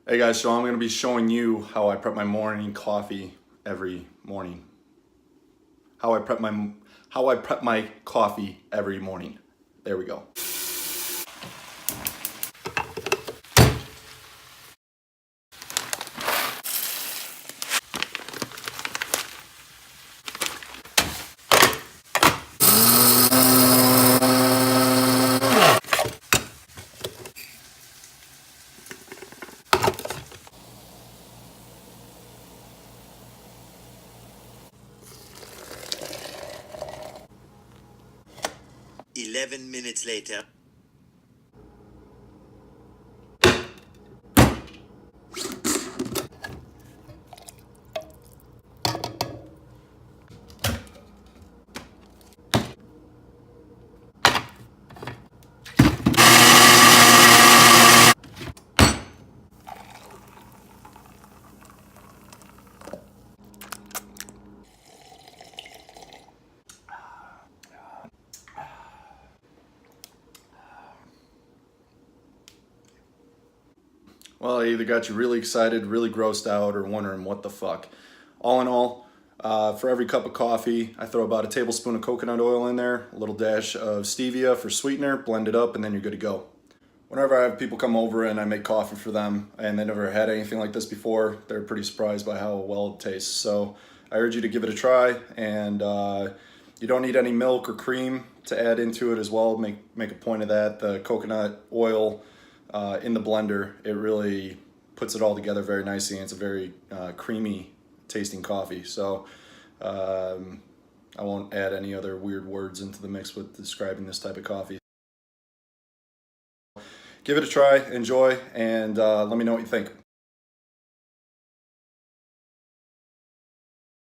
Hey guys, so I'm going to be showing you how I prep my morning coffee every morning. How I prep my coffee every morning. There we go. Eleven minutes later. Well, I either got you really excited, really grossed out, or wondering what the fuck. All in all, for every cup of coffee, I throw about a tablespoon of coconut oil in there, a little dash of stevia for sweetener, blend it up, and then you're good to go. Whenever I have people come over and I make coffee for them and they never had anything like this before, they're pretty surprised by how well it tastes. So I urge you to give it a try, and you don't need any milk or cream to add into it as well. Make a point of that. The coconut oil in the blender, it really puts it all together very nicely, and it's a very creamy tasting coffee. So I won't add any other weird words into the mix with describing this type of coffee. Give it a try, enjoy, and let me know what you think.